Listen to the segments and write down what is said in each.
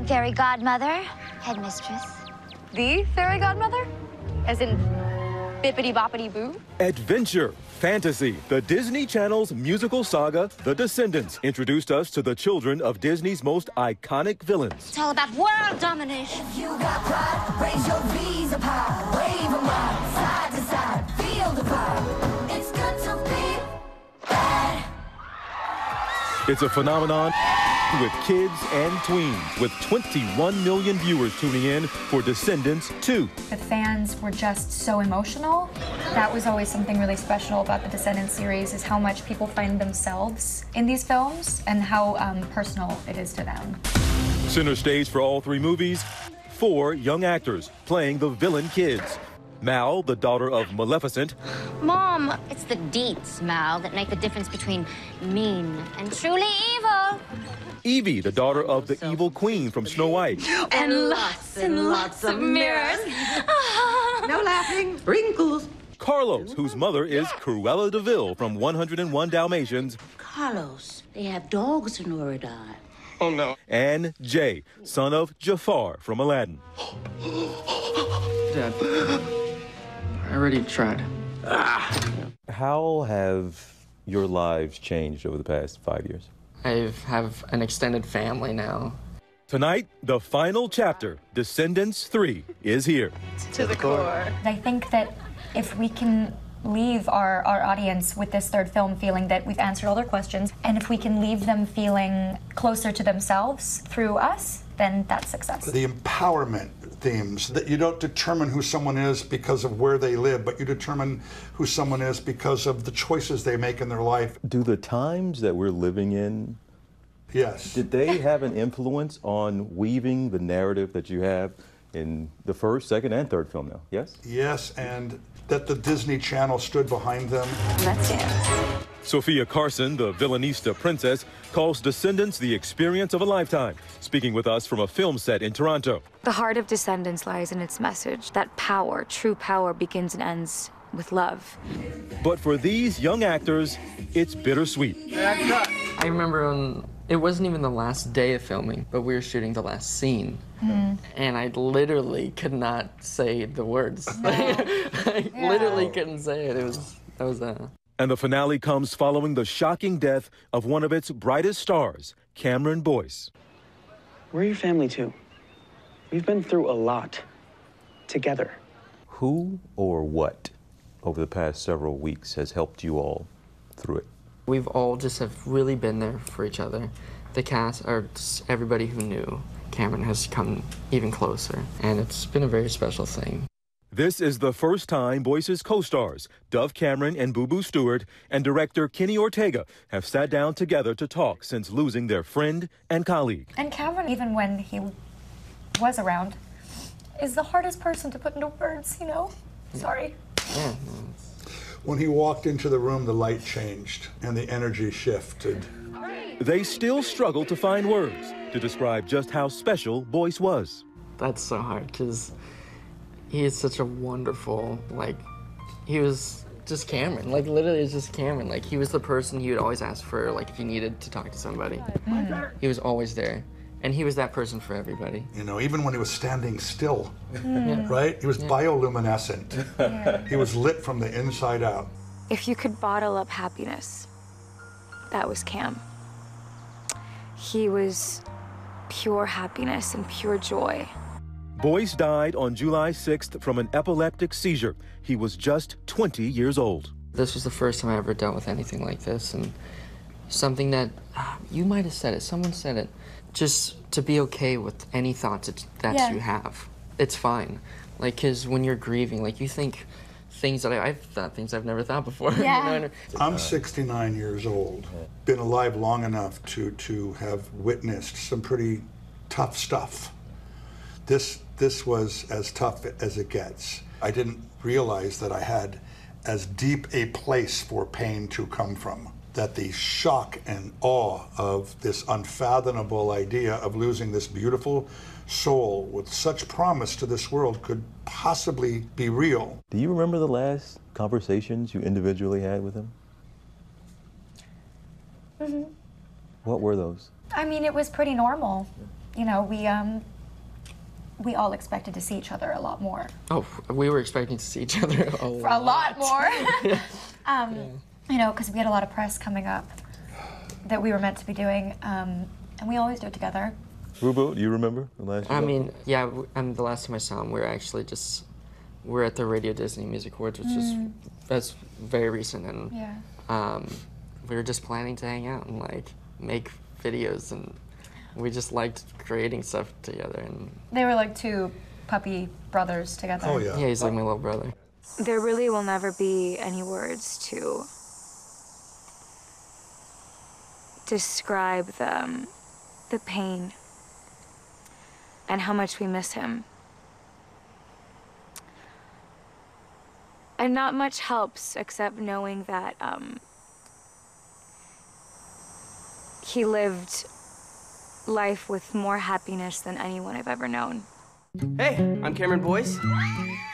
Fairy godmother, headmistress. The fairy godmother? As in bippity-boppity-boo? Adventure, fantasy, the Disney Channel's musical saga, The Descendants, introduced us to the children of Disney's most iconic villains. It's all about world domination. If you got pride, raise your visa high, wave 'em wide, side to side, feel the vibe. It's good to be bad. It's a phenomenon with kids and tweens, with 21 million viewers tuning in for Descendants 2. The fans were just so emotional. That was always something really special about the Descendants series, is how much people find themselves in these films and how personal it is to them. Center stage for all three movies, 4 young actors playing the villain kids. Mal, the daughter of Maleficent. Mom, it's the deets, Mal, that make the difference between mean and truly evil. Evie, the daughter of the evil queen from Snow White. And lots of mirrors. No laughing, wrinkles. Carlos, whose mother is Cruella de Vil from 101 Dalmatians. Carlos, they have dogs in Oregon. Oh, no. And Jay, son of Jafar from Aladdin. Dad, I already tried. How have your lives changed over the past 5 years? I have an extended family now. Tonight, the final chapter, Descendants 3, is here. To the core. I think that if we can leave our audience with this third film feeling that we've answered all their questions, and if we can leave them feeling closer to themselves through us, then that's success. The empowerment themes, that you don't determine who someone is because of where they live, but you determine who someone is because of the choices they make in their life. Do the times that we're living in, yes, did they have an influence on weaving the narrative that you have in the first, second, and third film now? Yes? Yes, and that the Disney Channel stood behind them. Let's dance. Sofia Carson, the villainista princess, calls Descendants the experience of a lifetime, speaking with us from a film set in Toronto. The heart of Descendants lies in its message, that power, true power, begins and ends with love. But for these young actors, it's bittersweet. I remember when it wasn't even the last day of filming, but we were shooting the last scene. And I literally could not say the words. I literally couldn't say it. And the finale comes following the shocking death of one of its brightest stars, Cameron Boyce. We're your family too. We've been through a lot together. Who or what over the past several weeks has helped you all through it? We've all just have really been there for each other. The cast, or just everybody who knew Cameron, has come even closer, and it's been a very special thing. This is the first time Boyce's co-stars, Dove Cameron and Booboo Stewart, and director Kenny Ortega have sat down together to talk since losing their friend and colleague. And Cameron, even when he was around, is the hardest person to put into words, you know? Sorry. Yeah. When he walked into the room, the light changed and the energy shifted. They still struggle to find words to describe just how special Boyce was. That's so hard, because he is such a wonderful, he was just Cameron. Literally, it's just Cameron. He was the person you would always ask for, if you needed to talk to somebody. He was always there. And he was that person for everybody. You know, even when he was standing still, right? He was bioluminescent. He was lit from the inside out. If you could bottle up happiness, that was Cam. He was pure happiness and pure joy. Boyce died on July 6th from an epileptic seizure. He was just 20 years old. This was the first time I ever dealt with anything like this, and something that, you might have said it, someone said it, just to be okay with any thoughts that you have. It's fine. Because when you're grieving, you think things that I've thought things I've never thought before. Yeah. You know? I'm 69 years old, been alive long enough to have witnessed some pretty tough stuff. This was as tough as it gets. I didn't realize that I had as deep a place for pain to come from, that the shock and awe of this unfathomable idea of losing this beautiful soul with such promise to this world could possibly be real. Do you remember the last conversations you individually had with him? What were those? I mean, it was pretty normal. you know, we all expected to see each other a lot more. Oh, we were expecting to see each other a lot more. You know, because we had a lot of press coming up that we were meant to be doing, and we always do it together. Booboo, do you remember the last year? I mean, yeah, the last time I saw him, we were at the Radio Disney Music Awards, which is that's very recent, and we were just planning to hang out and like make videos, and we just liked creating stuff together. And they were like two puppy brothers together. Oh yeah. Yeah, he's like my little brother. There really will never be any words to describe the pain and how much we miss him. And not much helps except knowing that he lived life with more happiness than anyone I've ever known. Hey, I'm Cameron Boyce.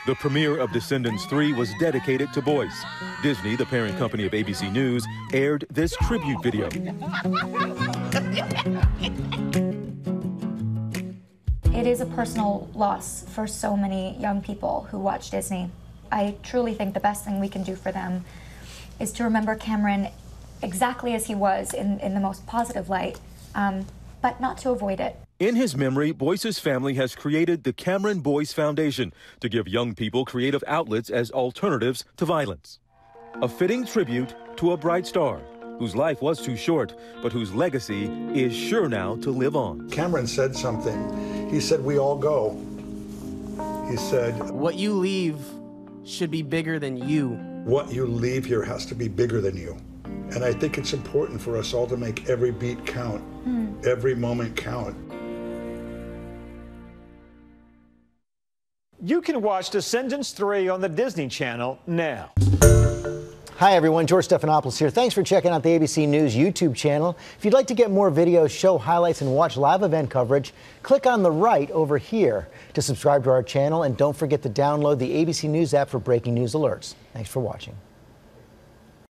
The premiere of Descendants 3 was dedicated to Boyce. Disney, the parent company of ABC News, aired this tribute video. It is a personal loss for so many young people who watch Disney. I truly think the best thing we can do for them is to remember Cameron exactly as he was in the most positive light, but not to avoid it. In his memory, Boyce's family has created the Cameron Boyce Foundation to give young people creative outlets as alternatives to violence. A fitting tribute to a bright star whose life was too short, but whose legacy is sure now to live on. Cameron said something. He said, we all go. He said, what you leave should be bigger than you. What you leave here has to be bigger than you. And I think it's important for us all to make every beat count, every moment count. You can watch Descendants 3 on the Disney Channel now. Hi everyone, George Stephanopoulos here. Thanks for checking out the ABC News YouTube channel. If you'd like to get more videos, show highlights, and watch live event coverage, click on the right over here to subscribe to our channel, and don't forget to download the ABC News app for breaking news alerts. Thanks for watching.